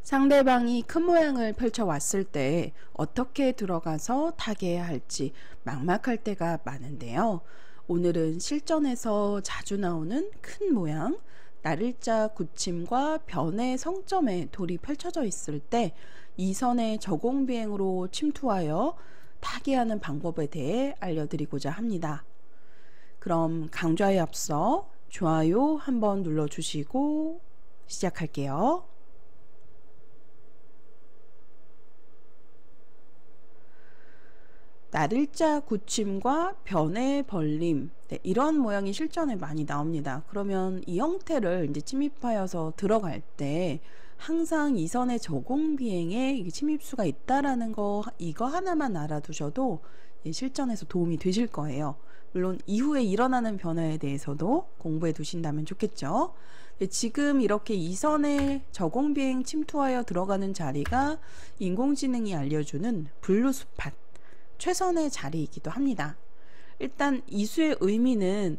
상대방이 큰 모양을 펼쳐왔을 때 어떻게 들어가서 타개해야 할지 막막할 때가 많은데요. 오늘은 실전에서 자주 나오는 큰 모양, 날일자 굳힘과 변의 성점에 돌이 펼쳐져 있을 때 이선의 저공비행으로 침투하여 타개하는 방법에 대해 알려드리고자 합니다. 그럼 강좌에 앞서 좋아요 한번 눌러주시고 시작할게요. 날일자 굳힘과 변의 벌림, 이런 모양이 실전에 많이 나옵니다. 그러면 이 형태를 이제 침입하여서 들어갈 때 항상 이선의 저공비행에 침입수가 있다라는 거, 이거 하나만 알아두셔도 실전에서 도움이 되실 거예요. 물론 이후에 일어나는 변화에 대해서도 공부해 두신다면 좋겠죠. 지금 이렇게 이선의 저공비행 침투하여 들어가는 자리가 인공지능이 알려주는 블루스팟, 최선의 자리이기도 합니다. 일단 이 수의 의미는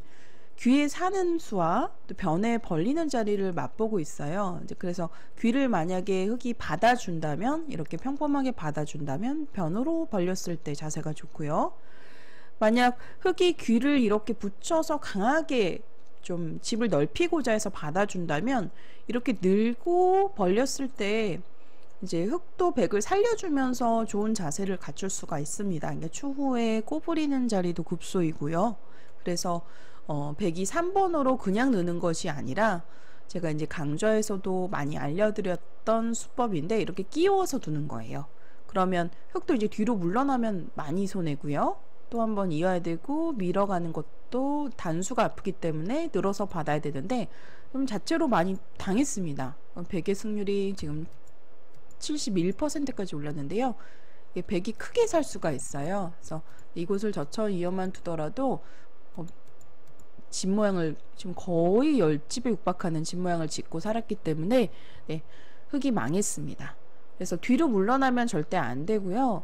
귀에 사는 수와 또 변에 벌리는 자리를 맛보고 있어요. 그래서 귀를 만약에 흙이 받아준다면, 이렇게 평범하게 받아준다면 변으로 벌렸을 때 자세가 좋고요. 만약 흙이 귀를 이렇게 붙여서 강하게 좀 집을 넓히고자 해서 받아준다면, 이렇게 늘고 벌렸을 때 이제 흙도 백을 살려주면서 좋은 자세를 갖출 수가 있습니다. 그러니까 추후에 꼬부리는 자리도 급소이고요. 그래서 백이 3번으로 그냥 느는 것이 아니라 제가 이제 강좌에서도 많이 알려드렸던 수법인데, 이렇게 끼워서 두는 거예요. 그러면 흙도 이제 뒤로 물러나면 많이 손해고요. 또 한번 이어야 되고 밀어가는 것도 단수가 아프기 때문에 늘어서 받아야 되는데 좀 자체로 많이 당했습니다. 백의 승률이 지금 71%까지 올랐는데요. 백이 크게 살 수가 있어요. 그래서 이곳을 저쳐 이어만 두더라도 집 모양을 지금 거의 10집에 육박하는 집 모양을 짓고 살았기 때문에 흙이 망했습니다. 그래서 뒤로 물러나면 절대 안 되고요.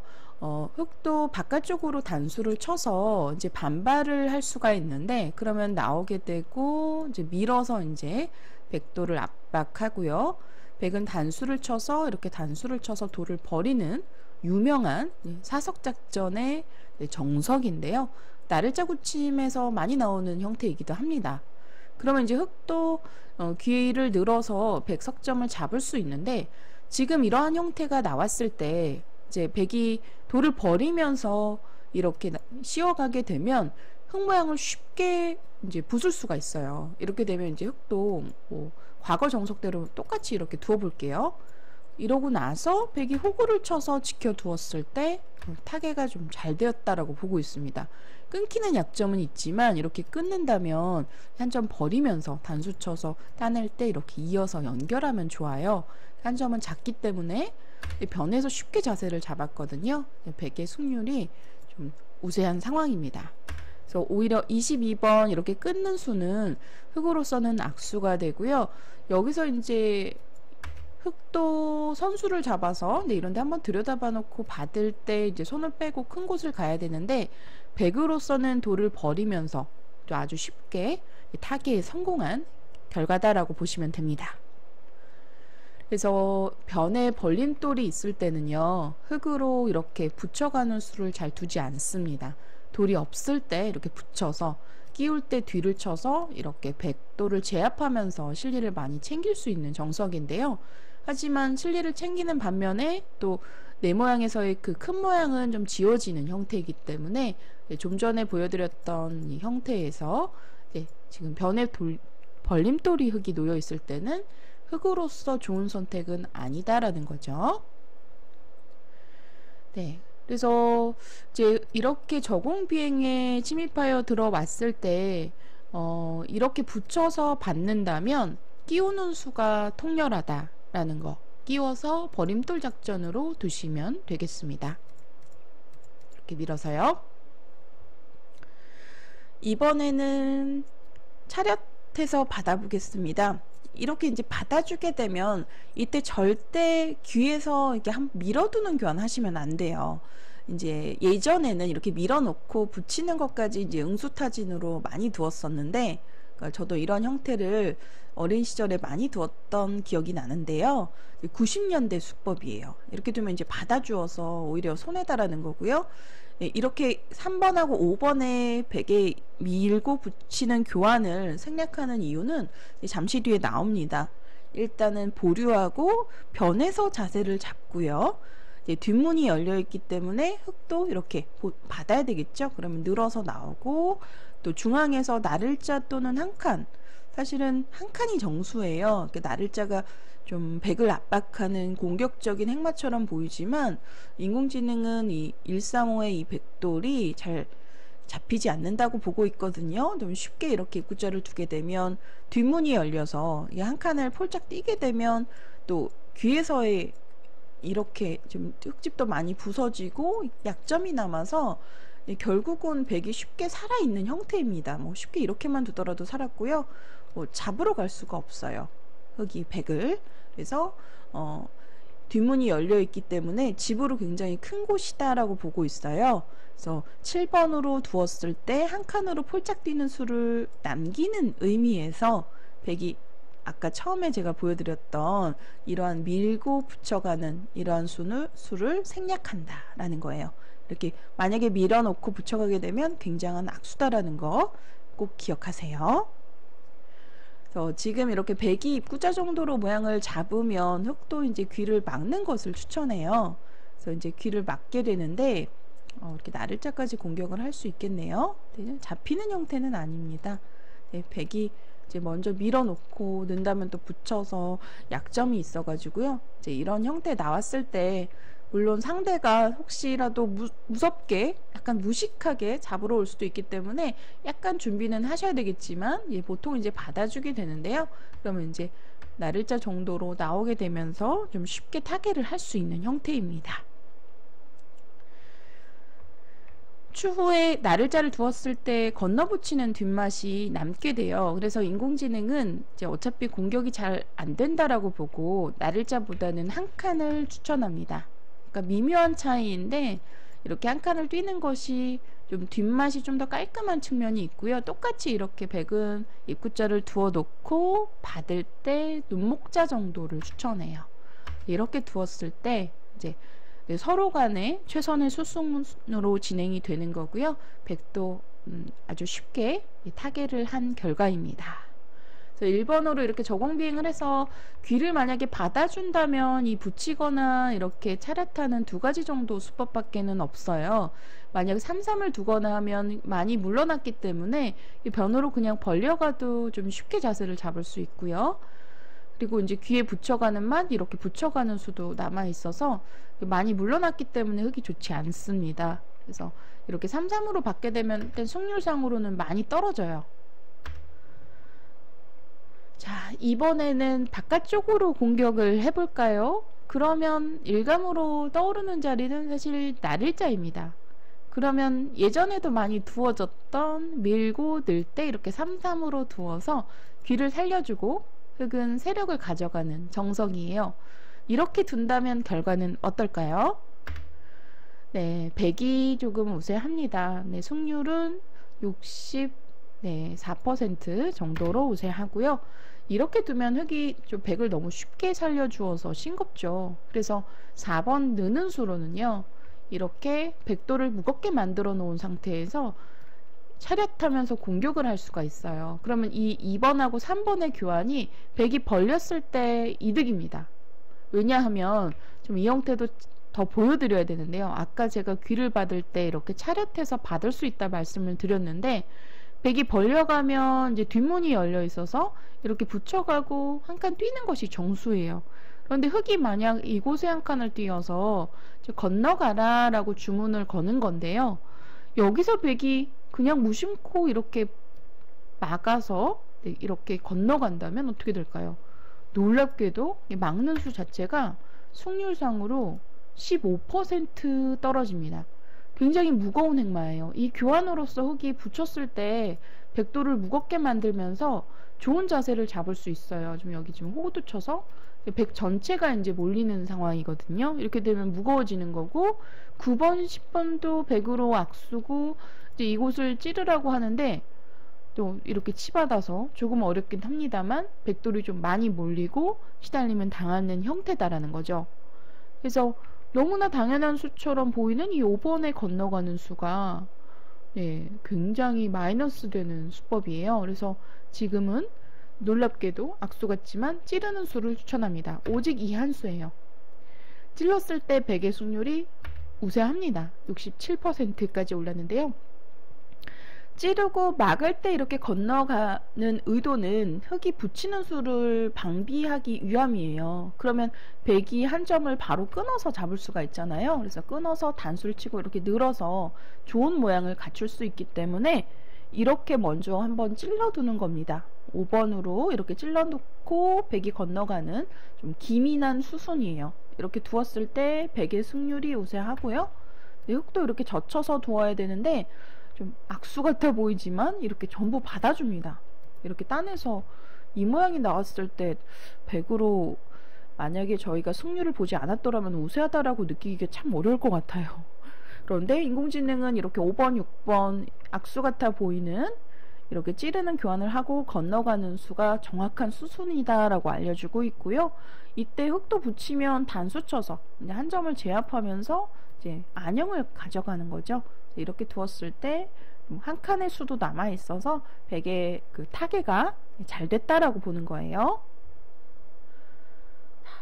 흙도 바깥쪽으로 단수를 쳐서 이제 반발을 할 수가 있는데, 그러면 나오게 되고 이제 밀어서 이제 백도를 압박하고요. 백은 단수를 쳐서, 이렇게 단수를 쳐서 돌을 버리는 유명한 사석작전의 정석인데요. 날일자 굳힘에서 많이 나오는 형태이기도 합니다. 그러면 이제 흙도 귀를 늘어서 백 석점을 잡을 수 있는데, 지금 이러한 형태가 나왔을 때 이제 백이 돌을 버리면서 이렇게 씌어가게 되면 흙 모양을 쉽게 이제 부술 수가 있어요. 이렇게 되면 이제 흙도 과거 정석대로 똑같이 이렇게 두어 볼게요. 이러고 나서 백이 호구를 쳐서 지켜 두었을 때 타개가 좀 잘 되었다라고 보고 있습니다. 끊기는 약점은 있지만 이렇게 끊는다면 한 점 버리면서 단수 쳐서 따낼 때 이렇게 이어서 연결하면 좋아요. 한 점은 작기 때문에 변에서 쉽게 자세를 잡았거든요. 백의 승률이 좀 우세한 상황입니다. 그래서 오히려 22번 이렇게 끊는 수는 흙으로서는 악수가 되고요. 여기서 이제 흙도 선수를 잡아서 이런데 한번 들여다봐 놓고 받을 때 이제 손을 빼고 큰 곳을 가야 되는데, 백으로서는 돌을 버리면서 또 아주 쉽게 타개에 성공한 결과다라고 보시면 됩니다. 그래서 변에 벌림돌이 있을 때는요, 흙으로 이렇게 붙여가는 수를 잘 두지 않습니다. 돌이 없을 때 이렇게 붙여서 끼울 때 뒤를 쳐서 이렇게 백도를 제압하면서 실리를 많이 챙길 수 있는 정석인데요. 하지만 실리를 챙기는 반면에 또 내 모양에서의 그 큰 모양은 좀 지워지는 형태이기 때문에 좀 전에 보여드렸던 이 형태에서 지금 변에 벌림돌이 흙이 놓여 있을 때는 흙으로서 좋은 선택은 아니다라는 거죠. 그래서 이제 이렇게 저공비행에 침입하여 들어왔을 때 이렇게 붙여서 받는다면 끼우는 수가 통렬하다라는 거, 끼워서 버림돌 작전으로 두시면 되겠습니다. 이렇게 밀어서요. 이번에는 차렷해서 받아보겠습니다. 이렇게 이제 받아주게 되면 이때 절대 귀에서 이렇게 밀어두는 교환 하시면 안 돼요. 이제 예전에는 이렇게 밀어놓고 붙이는 것까지 이제 응수타진으로 많이 두었었는데, 그러니까 저도 이런 형태를 어린 시절에 많이 두었던 기억이 나는데요. 90년대 수법이에요. 이렇게 두면 이제 받아주어서 오히려 손해다라는 거고요. 이렇게 3번하고 5번에 베개 밀고 붙이는 교환을 생략하는 이유는 잠시 뒤에 나옵니다. 일단은 보류하고 변해서 자세를 잡고요. 이제 뒷문이 열려 있기 때문에 흙도 이렇게 받아야 되겠죠. 그러면 늘어서 나오고, 또 중앙에서 나를자 또는 한 칸, 사실은 한 칸이 정수예요. 나를자가 좀 백을 압박하는 공격적인 행마처럼 보이지만 인공지능은 이 135의 이 백돌이 잘 잡히지 않는다고 보고 있거든요. 좀 쉽게 이렇게 입구자를 두게 되면 뒷문이 열려서 이 한 칸을 폴짝 띄게 되면 또 귀에서의 이렇게 좀 흙집도 많이 부서지고 약점이 남아서 결국은 백이 쉽게 살아있는 형태입니다. 뭐 쉽게 이렇게만 두더라도 살았고요. 뭐 잡으러 갈 수가 없어요. 흙이 백을. 그래서 뒷문이 열려 있기 때문에 집으로 굉장히 큰 곳이다라고 보고 있어요. 그래서 7번으로 두었을 때 한 칸으로 폴짝 뛰는 수를 남기는 의미에서 백이 아까 처음에 제가 보여드렸던 이러한 밀고 붙여가는 이러한 수를 생략한다 라는 거예요. 이렇게 만약에 밀어놓고 붙여가게 되면 굉장한 악수다라는 거 꼭 기억하세요. 그래서 지금 이렇게 백이 입구자 정도로 모양을 잡으면 흙도 이제 귀를 막는 것을 추천해요. 그래서 이제 귀를 막게 되는데 이렇게 나를자까지 공격을 할 수 있겠네요. 잡히는 형태는 아닙니다. 네, 백이 이제 먼저 밀어놓고 는다면 또 붙여서 약점이 있어가지고요. 이제 이런 형태 나왔을 때 물론 상대가 혹시라도 무섭게 약간 무식하게 잡으러 올 수도 있기 때문에 약간 준비는 하셔야 되겠지만 보통 이제 받아주게 되는데요. 그러면 이제 나를자 정도로 나오게 되면서 좀 쉽게 타개를 할 수 있는 형태입니다. 추후에 나를자를 두었을 때 건너붙이는 뒷맛이 남게 돼요. 그래서 인공지능은 이제 어차피 공격이 잘 안 된다라고 보고 나를자보다는 한 칸을 추천합니다. 그러니까 미묘한 차이인데 이렇게 한 칸을 뛰는 것이 좀 뒷맛이 좀 더 깔끔한 측면이 있고요. 똑같이 이렇게 백은 입구자를 두어 놓고 받을 때 눈목자 정도를 추천해요. 이렇게 두었을 때 이제 서로 간에 최선의 수순으로 진행이 되는 거고요. 백도 아주 쉽게 타개를 한 결과입니다. 1번으로 이렇게 저공비행을 해서 귀를 만약에 받아준다면 이 붙이거나 이렇게 차렷하는 두 가지 정도 수법밖에는 없어요. 만약에 3-3을 두거나 하면 많이 물러났기 때문에 이 변으로 그냥 벌려가도 좀 쉽게 자세를 잡을 수 있고요. 그리고 이제 귀에 붙여가는 맛 이렇게 붙여가는 수도 남아 있어서 많이 물러났기 때문에 흙이 좋지 않습니다. 그래서 이렇게 3-3으로 받게 되면 일단 승률상으로는 많이 떨어져요. 자, 이번에는 바깥쪽으로 공격을 해볼까요? 그러면 일감으로 떠오르는 자리는 사실 나를자입니다. 그러면 예전에도 많이 두어졌던 밀고 늘 때 이렇게 3-3으로 두어서 귀를 살려주고 흙은 세력을 가져가는 정석이에요. 이렇게 둔다면 결과는 어떨까요? 네, 백이 조금 우세합니다. 네, 승률은 64% 정도로 우세하고요. 이렇게 두면 흙이 좀 백을 너무 쉽게 살려주어서 싱겁죠. 그래서 4번 느는 수로는요. 이렇게 백도를 무겁게 만들어 놓은 상태에서 차렷하면서 공격을 할 수가 있어요. 그러면 이 2번하고 3번의 교환이 백이 벌렸을 때 이득입니다. 왜냐하면 좀 이 형태도 더 보여드려야 되는데요. 아까 제가 귀를 받을 때 이렇게 차렷해서 받을 수 있다 말씀을 드렸는데 백이 벌려가면 이제 뒷문이 열려 있어서 이렇게 붙여가고 한 칸 뛰는 것이 정수예요. 그런데 흙이 만약 이곳에 한 칸을 띄어서 건너가라 라고 주문을 거는 건데요. 여기서 백이 그냥 무심코 이렇게 막아서 이렇게 건너간다면 어떻게 될까요? 놀랍게도 막는 수 자체가 승률상으로 15% 떨어집니다. 굉장히 무거운 행마예요. 이 교환으로서 흙이 붙였을 때 백도를 무겁게 만들면서 좋은 자세를 잡을 수 있어요. 여기 지금 호구도 쳐서 백 전체가 이제 몰리는 상황이거든요. 이렇게 되면 무거워지는 거고 9번, 10번도 백으로 악수고 이제 이곳을 찌르라고 하는데 또 이렇게 치받아서 조금 어렵긴 합니다만 백돌이 좀 많이 몰리고 시달리면 당하는 형태다라는 거죠. 그래서 너무나 당연한 수처럼 보이는 이 5번에 건너가는 수가 굉장히 마이너스 되는 수법이에요. 그래서 지금은 놀랍게도 악수 같지만 찌르는 수를 추천합니다. 오직 이 한 수예요. 찔렀을 때 백의 승률이 우세합니다. 67%까지 올랐는데요. 찌르고 막을 때 이렇게 건너가는 의도는 흙이 붙이는 수를 방비하기 위함이에요. 그러면 백이 한 점을 바로 끊어서 잡을 수가 있잖아요. 그래서 끊어서 단수를 치고 이렇게 늘어서 좋은 모양을 갖출 수 있기 때문에 이렇게 먼저 한번 찔러두는 겁니다. 5번으로 이렇게 찔러놓고 백이 건너가는 좀 기민한 수순이에요. 이렇게 두었을 때 백의 승률이 우세하고요. 흙도 이렇게 젖혀서 두어야 되는데 좀 악수 같아 보이지만 이렇게 전부 받아줍니다. 이렇게 따내서 이 모양이 나왔을 때 백으로 만약에 저희가 승률을 보지 않았더라면 우세하다라고 느끼기가 참 어려울 것 같아요. 그런데 인공지능은 이렇게 5번, 6번 악수 같아 보이는 이렇게 찌르는 교환을 하고 건너가는 수가 정확한 수순이다라고 알려주고 있고요. 이때 흙도 붙이면 단수 쳐서 이제 한 점을 제압하면서 이제 안형을 가져가는 거죠. 이렇게 두었을 때 한 칸의 수도 남아 있어서 백의 그 타개가 잘 됐다라고 보는 거예요.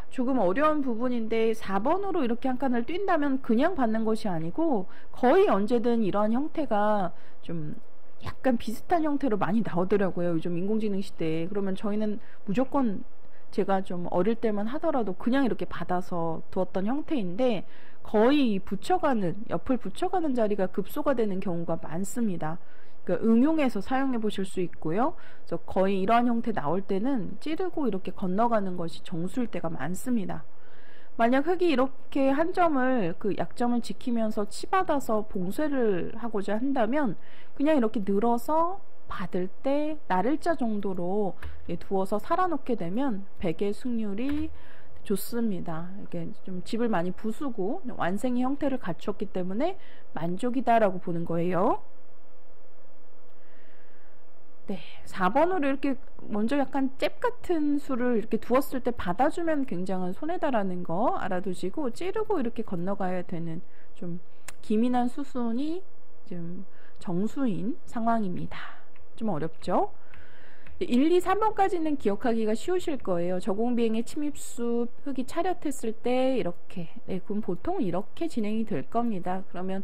조금 어려운 부분인데 4번으로 이렇게 한 칸을 뛴다면 그냥 받는 것이 아니고 거의 언제든 이러한 형태가 좀 약간 비슷한 형태로 많이 나오더라고요. 요즘 인공지능 시대에. 그러면 저희는 무조건 제가 좀 어릴 때만 하더라도 그냥 이렇게 받아서 두었던 형태인데 거의 붙여가는, 옆을 붙여가는 자리가 급소가 되는 경우가 많습니다. 그러니까 응용해서 사용해 보실 수 있고요. 그래서 거의 이러한 형태 나올 때는 찌르고 이렇게 건너가는 것이 정수일 때가 많습니다. 만약 흙이 이렇게 한 점을 그 약점을 지키면서 치받아서 봉쇄를 하고자 한다면 그냥 이렇게 늘어서 받을 때 날일자 정도로 두어서 살아놓게 되면 백의 승률이 좋습니다. 이렇게 좀 집을 많이 부수고 완생의 형태를 갖췄기 때문에 만족이다라고 보는 거예요. 네, 4번으로 이렇게 먼저 약간 잽 같은 수를 이렇게 두었을 때 받아주면 굉장한 손해다라는 거 알아두시고 찌르고 이렇게 건너가야 되는 좀 기민한 수순이 좀 정수인 상황입니다. 좀 어렵죠? 1, 2, 3번까지는 기억하기가 쉬우실 거예요. 저공비행의 침입수 흙이 차렷했을 때 이렇게 그럼 보통 이렇게 진행이 될 겁니다. 그러면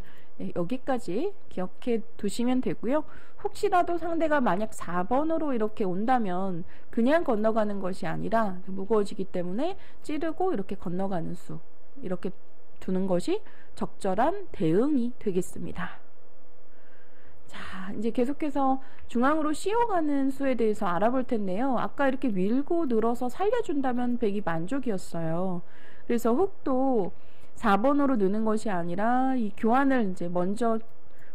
여기까지 기억해 두시면 되고요. 혹시라도 상대가 만약 4번으로 이렇게 온다면 그냥 건너가는 것이 아니라 무거워지기 때문에 찌르고 이렇게 건너가는 수 이렇게 두는 것이 적절한 대응이 되겠습니다. 자, 이제 계속해서 중앙으로 씌워가는 수에 대해서 알아볼 텐데요. 아까 이렇게 밀고 늘어서 살려준다면 백이 만족이었어요. 그래서 흙도 4번으로 느는 것이 아니라 이 교환을 이제 먼저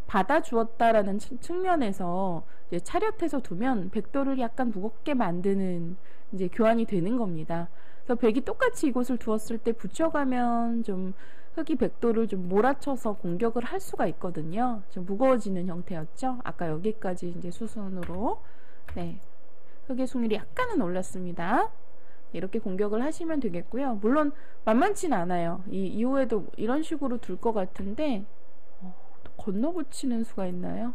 받아주었다라는 측면에서 이제 차렷해서 두면 백도를 약간 무겁게 만드는 이제 교환이 되는 겁니다. 그래서 백이 똑같이 이곳을 두었을 때 붙여가면 좀 흙이 백도를 좀 몰아쳐서 공격을 할 수가 있거든요. 좀 무거워지는 형태였죠. 아까 여기까지 이제 수순으로 흙의 승률이 약간은 올랐습니다. 이렇게 공격을 하시면 되겠고요. 물론 만만치는 않아요. 이후에도 이런 식으로 둘 것 같은데 건너붙이는 수가 있나요?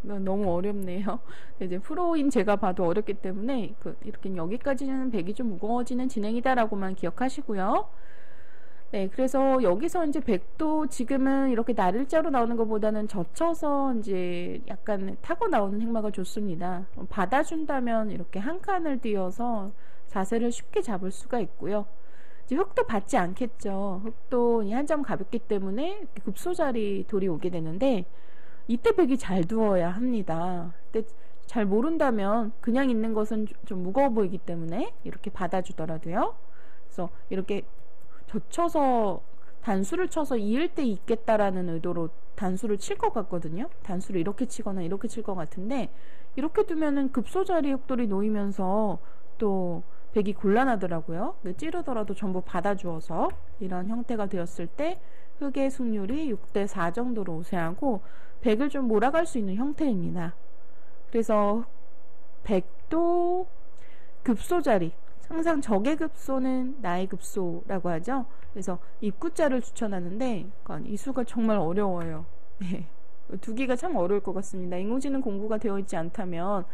너무 어렵네요. 이제 프로인 제가 봐도 어렵기 때문에 이렇게 여기까지는 백이 좀 무거워지는 진행이다라고만 기억하시고요. 네, 그래서 여기서 이제 백도 지금은 이렇게 날일자로 나오는 것보다는 젖혀서 이제 약간 타고 나오는 행마가 좋습니다. 받아준다면 이렇게 한 칸을 띄어서 자세를 쉽게 잡을 수가 있고요. 이제 흙도 받지 않겠죠. 흙도 한 점 가볍기 때문에 급소자리 돌이 오게 되는데 이때 백이 잘 두어야 합니다. 근데 잘 모른다면 그냥 있는 것은 좀 무거워 보이기 때문에 이렇게 받아주더라도요. 그래서 이렇게 젖혀서 단수를 쳐서 이을 때 있겠다라는 의도로 단수를 칠 것 같거든요. 단수를 이렇게 치거나 이렇게 칠 것 같은데 이렇게 두면은 급소자리 흙돌이 놓이면서 또 백이 곤란하더라고요. 찌르더라도 전부 받아주어서 이런 형태가 되었을 때 흙의 승률이 6대4 정도로 우세하고 백을 좀 몰아갈 수 있는 형태입니다. 그래서 백도 급소 자리, 항상 적의 급소는 나의 급소라고 하죠. 그래서 입구자를 추천하는데 이 수가 정말 어려워요. 두기가 참 어려울 것 같습니다. 인공지능 공부가 되어 있지 않다면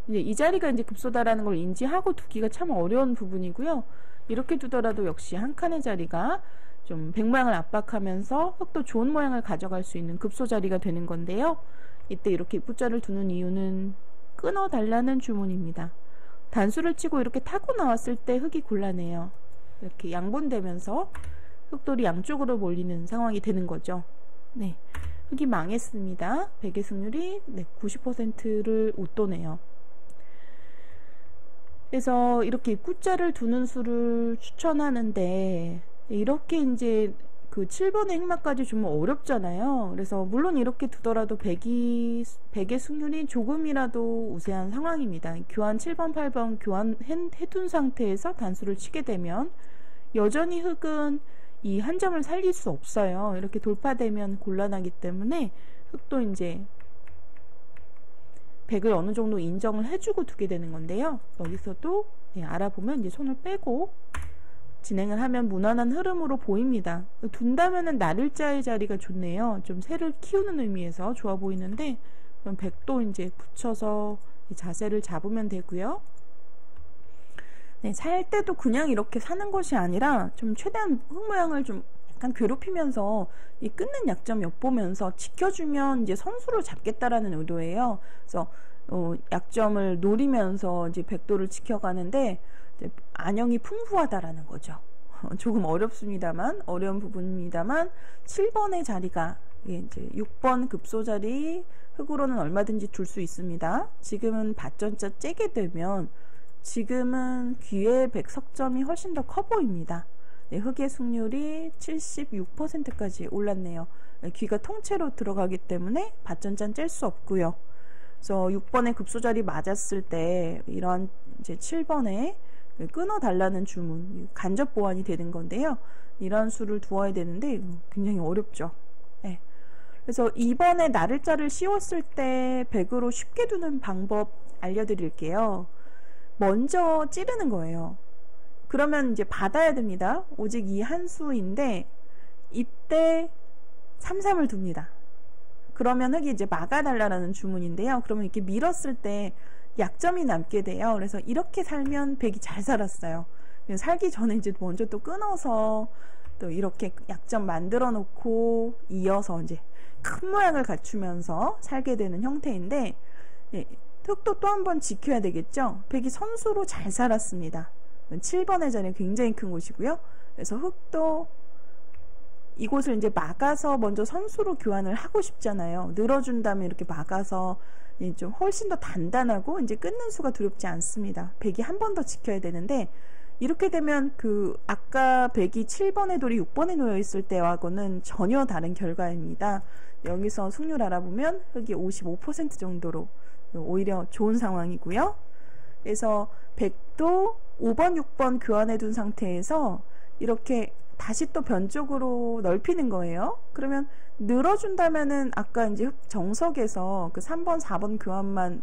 이제 이 자리가 이제 급소다라는 걸 인지하고 두기가 참 어려운 부분이고요. 이렇게 두더라도 역시 한 칸의 자리가 좀 백 모양을 압박하면서 흙도 좋은 모양을 가져갈 수 있는 급소 자리가 되는 건데요. 이때 이렇게 입구자를 두는 이유는 끊어달라는 주문입니다. 단수를 치고 이렇게 타고 나왔을 때 흙이 곤란해요. 이렇게 양분되면서 흙돌이 양쪽으로 몰리는 상황이 되는 거죠. 네, 흙이 망했습니다. 백의 승률이 90%를 웃도네요. 그래서 이렇게 입구자를 두는 수를 추천하는데 이렇게 이제 그 7번의 행마까지 주면 어렵잖아요. 그래서 물론 이렇게 두더라도 백의 승률이 조금이라도 우세한 상황입니다. 교환 7번, 8번 교환해둔 상태에서 단수를 치게 되면 여전히 흙은 이 한 점을 살릴 수 없어요. 이렇게 돌파되면 곤란하기 때문에 흙도 이제 백을 어느 정도 인정을 해주고 두게 되는 건데요. 여기서도 알아보면 이제 손을 빼고 진행을 하면 무난한 흐름으로 보입니다. 둔다면은 나를자의 자리가 좋네요. 좀 새를 키우는 의미에서 좋아 보이는데 그럼 백도 이제 붙여서 자세를 잡으면 되고요. 네, 살 때도 그냥 이렇게 사는 것이 아니라 좀 최대한 흙 모양을 좀 약간 괴롭히면서 이 끊는 약점 엿보면서 지켜주면 이제 선수를 잡겠다라는 의도예요. 그래서 약점을 노리면서 이제 백도를 지켜가는데 이제 안형이 풍부하다라는 거죠. 조금 어렵습니다만 어려운 부분입니다만 7번의 자리가 이제 6번 급소 자리 흙으로는 얼마든지 둘 수 있습니다. 지금은 밭전자 째게 되면 지금은 귀의 백석점이 훨씬 더 커 보입니다. 네, 흙의 승률이 76%까지 올랐네요. 귀가 통째로 들어가기 때문에 밭전자는 뗄 수 없고요. 그래서 6번의 급소자리 맞았을 때 이런 이제 7번에 끊어달라는 주문, 간접 보완이 되는 건데요. 이런 수를 두어야 되는데 굉장히 어렵죠. 네. 그래서 2번에 나를자를 씌웠을 때 100으로 쉽게 두는 방법 알려드릴게요. 먼저 찌르는 거예요. 그러면 이제 받아야 됩니다. 오직 이 한 수인데 이때 33을 둡니다. 그러면 흙이 이제 막아달라는 주문인데요. 그러면 이렇게 밀었을 때 약점이 남게 돼요. 그래서 이렇게 살면 백이 잘 살았어요. 살기 전에 이제 먼저 또 끊어서 또 이렇게 약점 만들어 놓고 이어서 이제 큰 모양을 갖추면서 살게 되는 형태인데, 흙도 또 한 번 지켜야 되겠죠. 백이 선수로 잘 살았습니다. 7번의 자리는 굉장히 큰 곳이고요. 그래서 흙도 이곳을 이제 막아서 먼저 선수로 교환을 하고 싶잖아요. 늘어준 다음에 이렇게 막아서 좀 훨씬 더 단단하고 이제 끊는 수가 두렵지 않습니다. 백이 한 번 더 지켜야 되는데, 이렇게 되면 그 아까 백이 7번의 돌이 6번에 놓여 있을 때와는 전혀 다른 결과입니다. 여기서 승률 알아보면 흙이 55% 정도로 오히려 좋은 상황이고요. 그래서 백도 5번, 6번 교환해 둔 상태에서 이렇게 다시 또 변쪽으로 넓히는 거예요. 그러면 늘어준다면은 아까 이제 흙 정석에서 그 3번, 4번 교환만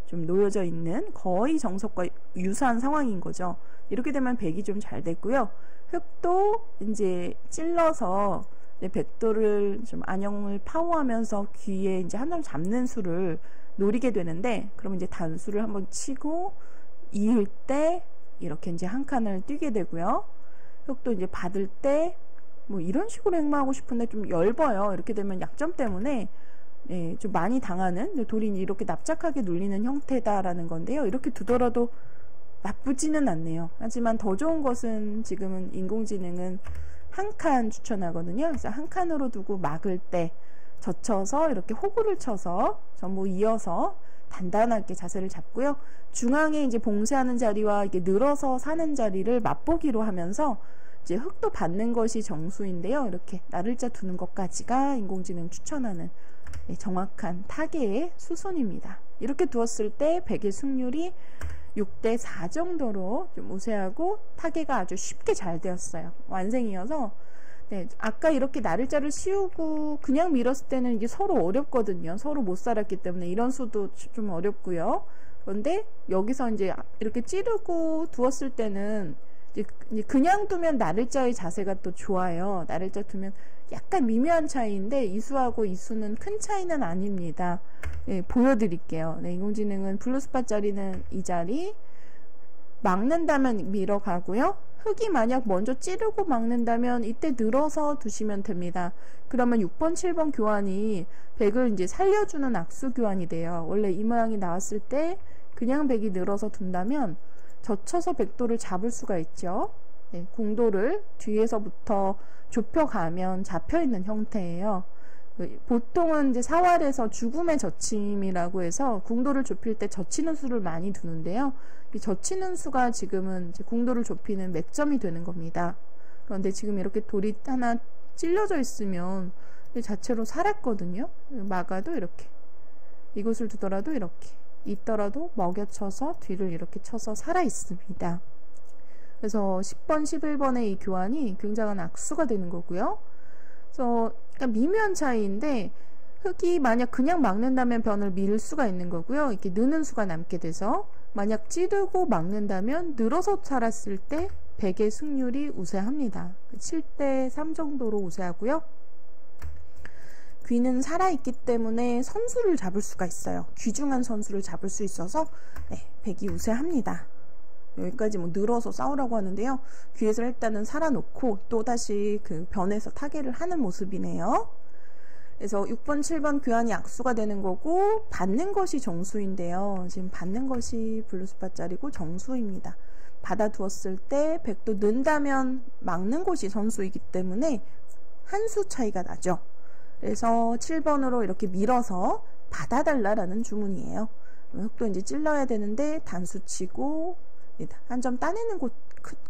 좀 놓여져 있는 거의 정석과 유사한 상황인 거죠. 이렇게 되면 백이 좀 잘 됐고요. 흙도 이제 찔러서 백도를 좀 안형을 파워하면서 귀에 이제 한 점 잡는 수를 노리게 되는데, 그러면 이제 단수를 한번 치고 이을 때 이렇게 이제 한 칸을 뛰게 되고요. 흙도 이제 받을 때 뭐 이런 식으로 행마하고 싶은데 좀 얇아요. 이렇게 되면 약점 때문에 좀 많이 당하는, 돌이 이렇게 납작하게 눌리는 형태다라는 건데요. 이렇게 두더라도 나쁘지는 않네요. 하지만 더 좋은 것은 지금은 인공지능은 한 칸 추천하거든요. 그래서 한 칸으로 두고 막을 때 젖혀서 이렇게 호구를 쳐서 전부 이어서 단단하게 자세를 잡고요. 중앙에 이제 봉쇄하는 자리와 이렇게 늘어서 사는 자리를 맛보기로 하면서 이제 흙도 받는 것이 정수인데요. 이렇게 나를자 두는 것까지가 인공지능 추천하는 정확한 타개의 수순입니다. 이렇게 두었을 때 백의 승률이 6대 4 정도로 좀 우세하고 타개가 아주 쉽게 잘 되었어요. 완생이어서 네, 아까 이렇게 나를자를 씌우고 그냥 밀었을 때는 이게 서로 어렵거든요. 서로 못 살았기 때문에 이런 수도 좀 어렵고요. 그런데 여기서 이제 이렇게 찌르고 두었을 때는 이제 그냥 두면 나를자의 자세가 또 좋아요. 나를자 두면 약간 미묘한 차이인데 이 수하고 이 수는 큰 차이는 아닙니다. 네, 보여드릴게요. 네, 인공지능은 블루스팟 자리는 이 자리, 막는다면 밀어가고요. 흙이 만약 먼저 찌르고 막는다면 이때 늘어서 두시면 됩니다. 그러면 6번, 7번 교환이 백을 이제 살려주는 악수 교환이 돼요. 원래 이 모양이 나왔을 때 그냥 백이 늘어서 둔다면 젖혀서 백도를 잡을 수가 있죠. 네, 공도를 뒤에서부터 좁혀가면 잡혀있는 형태예요. 보통은 이제 사활에서 죽음의 젖힘이라고 해서 궁도를 좁힐 때 젖히는 수를 많이 두는데요. 이 젖히는 수가 지금은 이제 궁도를 좁히는 맥점이 되는 겁니다. 그런데 지금 이렇게 돌이 하나 찔려져 있으면 자체로 살았거든요. 막아도 이렇게, 이곳을 두더라도 이렇게, 있더라도 먹여쳐서 뒤를 이렇게 쳐서 살아 있습니다. 그래서 10번, 11번의 이 교환이 굉장한 악수가 되는 거고요. 그래서 약간 미묘한 차이인데 흙이 만약 그냥 막는다면 변을 밀 수가 있는 거고요. 이렇게 느는 수가 남게 돼서 만약 찌르고 막는다면 늘어서 살았을 때 백의 승률이 우세합니다. 7대 3 정도로 우세하고요. 귀는 살아있기 때문에 선수를 잡을 수가 있어요. 귀중한 선수를 잡을 수 있어서 네, 백이 우세합니다. 여기까지 뭐 늘어서 싸우라고 하는데요. 귀에서 일단은 살아놓고 또 다시 그 변에서 타개를 하는 모습이네요. 그래서 6번, 7번 교환이 악수가 되는 거고 받는 것이 정수인데요. 지금 받는 것이 블루스팟 자리고 정수입니다. 받아두었을 때 백도 는다면 막는 곳이 선수이기 때문에 한 수 차이가 나죠. 그래서 7번으로 이렇게 밀어서 받아달라라는 주문이에요. 흙도 이제 찔러야 되는데 단수 치고 한 점 따내는 곳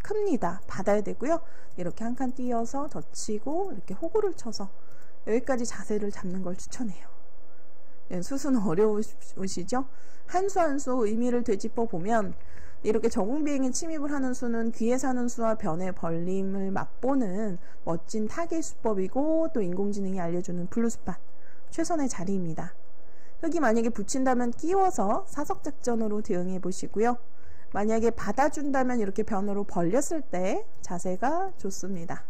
큽니다. 받아야 되고요. 이렇게 한 칸 띄어서 덧치고 이렇게 호구를 쳐서 여기까지 자세를 잡는 걸 추천해요. 네, 수수는 어려우시죠? 한 수 한 수 의미를 되짚어 보면 이렇게 저공비행에 침입을 하는 수는 귀에 사는 수와 변의 벌림을 맛보는 멋진 타겟 수법이고 또 인공지능이 알려주는 블루스팟 최선의 자리입니다. 흙이 만약에 붙인다면 끼워서 사석작전으로 대응해 보시고요. 만약에 받아준다면 이렇게 변으로 벌렸을 때 자세가 좋습니다.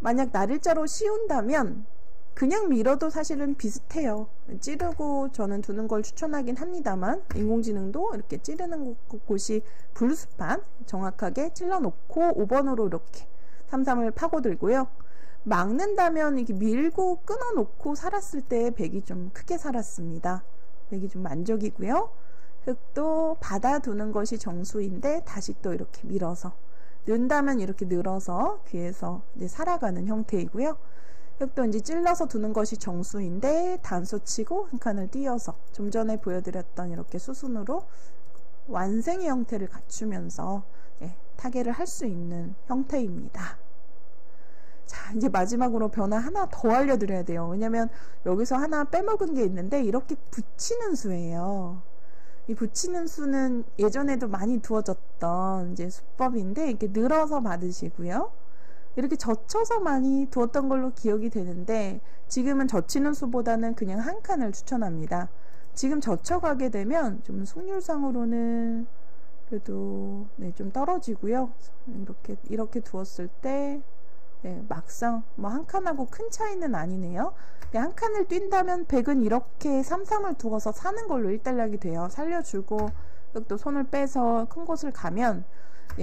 만약 나를자로 씌운다면 그냥 밀어도 사실은 비슷해요. 찌르고 저는 두는 걸 추천하긴 합니다만 인공지능도 이렇게 찌르는 곳이 블루스팟 정확하게 찔러놓고 5번으로 이렇게 3-3을 파고들고요. 막는다면 이렇게 밀고 끊어놓고 살았을 때 백이 좀 크게 살았습니다. 백이 좀 만족이고요. 흙도 받아두는 것이 정수인데 다시 또 이렇게 밀어서 는다면 이렇게 늘어서 귀에서 이제 살아가는 형태이고요. 흙도 이제 찔러서 두는 것이 정수인데 단수 치고 한 칸을 띄어서 좀 전에 보여드렸던 이렇게 수순으로 완생의 형태를 갖추면서 타개를 할 수 있는 형태입니다. 자, 이제 마지막으로 변화 하나 더 알려드려야 돼요. 왜냐면 여기서 하나 빼먹은 게 있는데 이렇게 붙이는 수예요. 이 붙이는 수는 예전에도 많이 두어졌던 이제 수법인데 이렇게 늘어서 받으시고요. 이렇게 젖혀서 많이 두었던 걸로 기억이 되는데 지금은 젖히는 수보다는 그냥 한 칸을 추천합니다. 지금 젖혀가게 되면 좀 승률상으로는 그래도 좀 떨어지고요. 이렇게 두었을 때 막상 뭐 한 칸하고 큰 차이는 아니네요. 한 칸을 뛴다면 백은 이렇게 3-3을 두어서 사는 걸로 1단락이 돼요. 살려주고 또 손을 빼서 큰 곳을 가면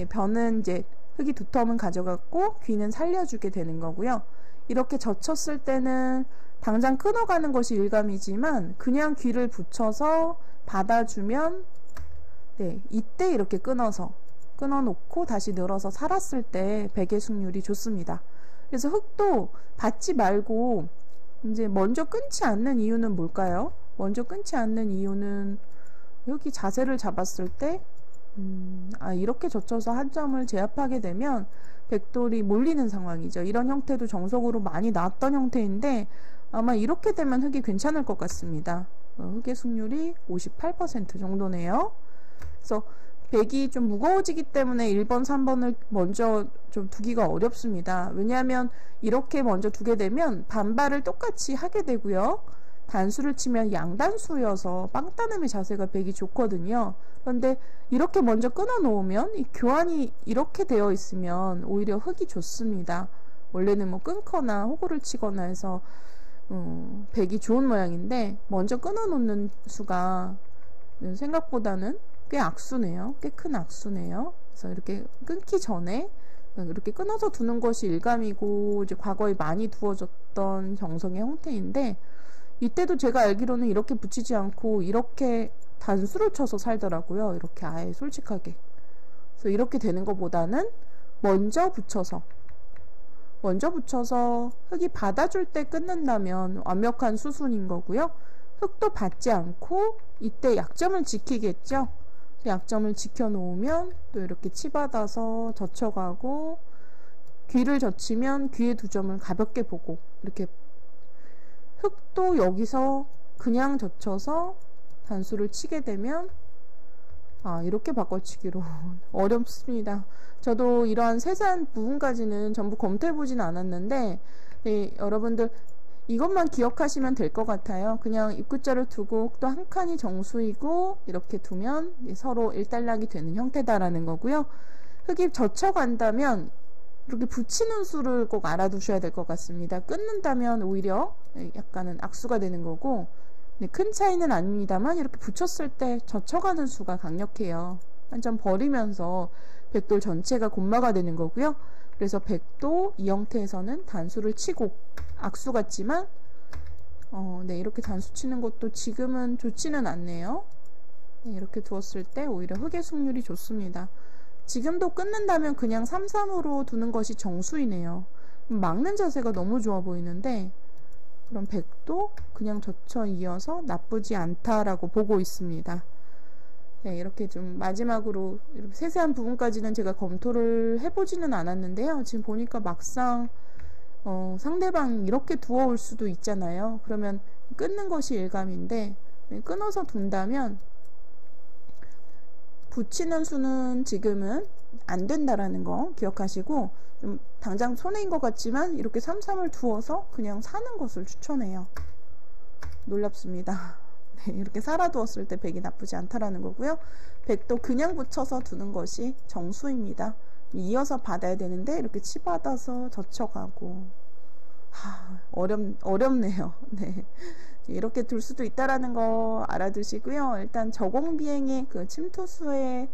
변은 이제 흙이 두텀은 가져갔고 귀는 살려주게 되는 거고요. 이렇게 젖혔을 때는 당장 끊어가는 것이 일감이지만 그냥 귀를 붙여서 받아주면 이때 이렇게 끊어놓고 다시 늘어서 살았을 때 백의 승률이 좋습니다. 그래서 흙도 받지 말고 이제 먼저 끊지 않는 이유는 뭘까요? 먼저 끊지 않는 이유는 여기 자세를 잡았을 때 이렇게 젖혀서 한 점을 제압하게 되면 백돌이 몰리는 상황이죠. 이런 형태도 정석으로 많이 나왔던 형태인데 아마 이렇게 되면 흙이 괜찮을 것 같습니다. 흙의 승률이 58% 정도네요. 그래서 백이 좀 무거워지기 때문에 1번, 3번을 먼저 좀 두기가 어렵습니다. 왜냐하면 이렇게 먼저 두게 되면 반발을 똑같이 하게 되고요. 단수를 치면 양단수여서 빵따름의 자세가 백이 좋거든요. 그런데 이렇게 먼저 끊어 놓으면 이 교환이 이렇게 되어 있으면 오히려 흙이 좋습니다. 원래는 뭐 끊거나 호구를 치거나 해서 백이 좋은 모양인데 먼저 끊어 놓는 수가 생각보다는 꽤 악수네요. 꽤 큰 악수네요. 그래서 이렇게 끊기 전에 이렇게 끊어서 두는 것이 일감이고 이제 과거에 많이 두어졌던 정성의 형태인데 이때도 제가 알기로는 이렇게 붙이지 않고 이렇게 단수를 쳐서 살더라고요. 이렇게 아예 솔직하게. 그래서 이렇게 되는 것보다는 먼저 붙여서 흙이 받아줄 때 끊는다면 완벽한 수순인 거고요. 흙도 받지 않고 이때 약점을 지키겠죠. 약점을 지켜놓으면 또 이렇게 치받아서 젖혀가고 귀를 젖히면 귀의 두 점을 가볍게 보고 이렇게 흙도 여기서 그냥 젖혀서 단수를 치게 되면 이렇게 바꿔치기로 어렵습니다. 저도 이러한 세세한 부분까지는 전부 검토해보진 않았는데 네, 여러분들 이것만 기억하시면 될 것 같아요. 그냥 입구자를 두고 또 한 칸이 정수이고 이렇게 두면 서로 일단락이 되는 형태다라는 거고요. 흙이 젖혀간다면 이렇게 붙이는 수를 꼭 알아두셔야 될 것 같습니다. 끊는다면 오히려 약간은 악수가 되는 거고 네, 큰 차이는 아닙니다만 이렇게 붙였을 때 젖혀가는 수가 강력해요. 한 점 버리면서 백돌 전체가 곤마가 되는 거고요. 그래서 백도 이 형태에서는 단수를 치고 악수 같지만 네, 이렇게 단수 치는 것도 지금은 좋지는 않네요. 네, 이렇게 두었을 때 오히려 흙의 승률이 좋습니다. 지금도 끊는다면 그냥 3-3으로 두는 것이 정수이네요. 막는 자세가 너무 좋아 보이는데 그럼 백도 그냥 젖혀 이어서 나쁘지 않다라고 보고 있습니다. 네, 이렇게 좀 마지막으로 이렇게 세세한 부분까지는 제가 검토를 해보지는 않았는데요. 지금 보니까 막상 상대방이 이렇게 두어올 수도 있잖아요. 그러면 끊는 것이 일감인데 끊어서 둔다면 붙이는 수는 지금은 안 된다라는 거 기억하시고 좀 당장 손해인 것 같지만 이렇게 3-3을 두어서 그냥 사는 것을 추천해요. 놀랍습니다. 네, 이렇게 살아두었을 때 백이 나쁘지 않다라는 거고요. 백도 그냥 붙여서 두는 것이 정수입니다. 이어서 받아야 되는데 이렇게 치받아서 젖혀가고 어렵네요. 네. 이렇게 둘 수도 있다라는 거 알아두시고요. 일단 저공비행의 그 침투수에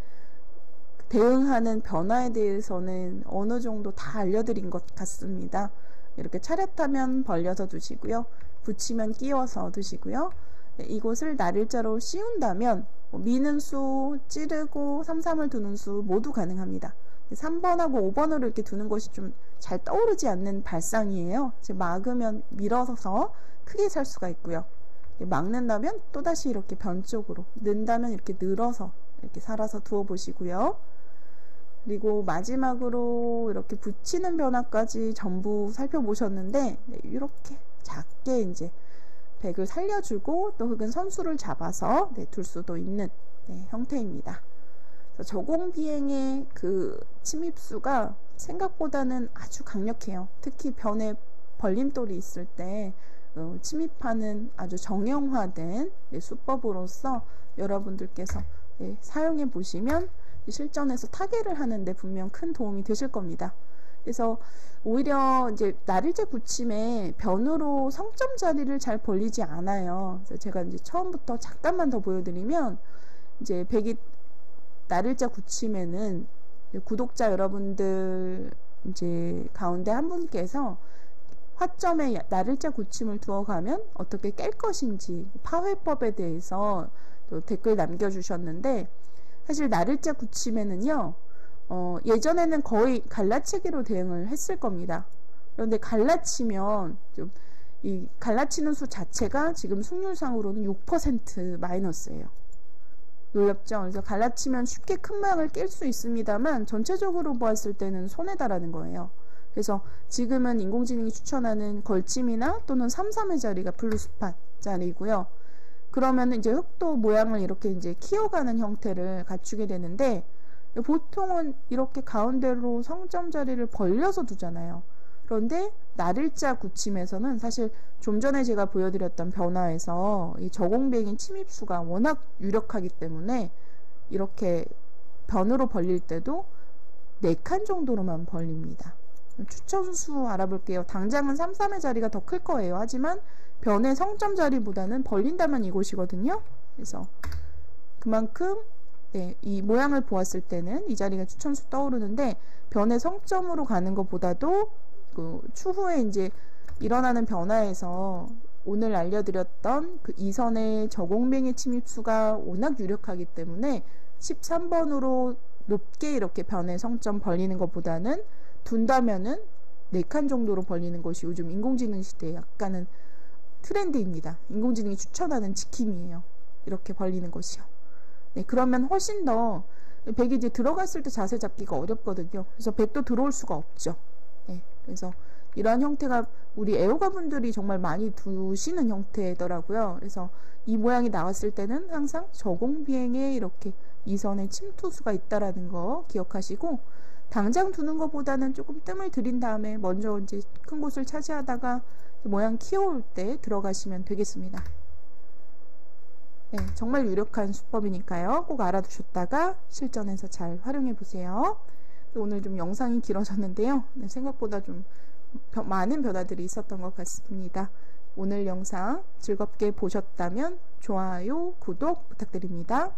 대응하는 변화에 대해서는 어느 정도 다 알려드린 것 같습니다. 이렇게 차렷하면 벌려서 두시고요. 붙이면 끼워서 두시고요. 네, 이곳을 날일자로 씌운다면 미는 수, 찌르고 3-3을 두는 수 모두 가능합니다. 3번하고 5번으로 이렇게 두는 것이 좀 잘 떠오르지 않는 발상이에요. 막으면 밀어서 크게 살 수가 있고요. 막는다면 또다시 이렇게 변쪽으로, 는다면 이렇게 늘어서 이렇게 살아서 두어 보시고요. 그리고 마지막으로 이렇게 붙이는 변화까지 전부 살펴보셨는데 네, 이렇게 작게 이제 백을 살려주고 또 흙은 선수를 잡아서 네, 둘 수도 있는 네, 형태입니다. 저공비행의 그 침입수가 생각보다는 아주 강력해요. 특히 변에 벌림돌이 있을 때 침입하는 아주 정형화된 네, 수법으로서 여러분들께서 네, 사용해 보시면 실전에서 타개를 하는데 분명 큰 도움이 되실 겁니다. 그래서 오히려 이제 날일자 붙임에 변으로 성점 자리를 잘 벌리지 않아요. 그래서 제가 이제 처음부터 잠깐만 더 보여드리면 이제 백이 날일자 굳힘에는 구독자 여러분들 이제 가운데 한 분께서 화점에 날일자 굳힘을 두어가면 어떻게 깰 것인지 파회법에 대해서 또 댓글 남겨주셨는데 사실 날일자 굳힘에는요 예전에는 거의 갈라치기로 대응을 했을 겁니다. 그런데 갈라치면 좀 이 갈라치는 수 자체가 지금 승률상으로는 6% 마이너스예요. 놀랍죠? 그래서 갈라치면 쉽게 큰 모양을 깰 수 있습니다만 전체적으로 보았을 때는 손해다라는 거예요. 그래서 지금은 인공지능이 추천하는 걸침이나 또는 3-3의 자리가 블루스팟 자리고요. 그러면 이제 흙도 모양을 이렇게 이제 키워가는 형태를 갖추게 되는데, 보통은 이렇게 가운데로 성점 자리를 벌려서 두잖아요. 그런데 날일자 굳힘에서는 사실 좀 전에 제가 보여드렸던 변화에서 이 저공뱅이 침입수가 워낙 유력하기 때문에 이렇게 변으로 벌릴 때도 4칸 정도로만 벌립니다. 추천수 알아볼게요. 당장은 3, 3의 자리가 더 클 거예요. 하지만 변의 성점 자리보다는 벌린다면 이곳이거든요. 그래서 그만큼 이 모양을 보았을 때는 이 자리가 추천수 떠오르는데, 변의 성점으로 가는 것보다도 그 추후에 이제 일어나는 변화에서 오늘 알려드렸던 그 이선의 저공뱅이 침입수가 워낙 유력하기 때문에 13번으로 높게 이렇게 변의 성점 벌리는 것보다는 둔다면은 4칸 정도로 벌리는 것이 요즘 인공지능 시대에 약간은 트렌드입니다. 인공지능이 추천하는 지킴이에요. 이렇게 벌리는 것이요. 네, 그러면 훨씬 더 백이 이제 들어갔을 때 자세 잡기가 어렵거든요. 그래서 백도 들어올 수가 없죠. 네, 그래서 이러한 형태가 우리 애호가분들이 정말 많이 두시는 형태더라고요. 그래서 이 모양이 나왔을 때는 항상 저공비행에 이렇게 이선의 침투수가 있다라는 거 기억하시고, 당장 두는 것보다는 조금 뜸을 들인 다음에 먼저 이제 큰 곳을 차지하다가 모양 키워올 때 들어가시면 되겠습니다. 네, 정말 유력한 수법이니까요. 꼭 알아두셨다가 실전에서 잘 활용해 보세요. 오늘 좀 영상이 길어졌는데요. 네, 생각보다 좀 많은 변화들이 있었던 것 같습니다. 오늘 영상 즐겁게 보셨다면 좋아요, 구독 부탁드립니다.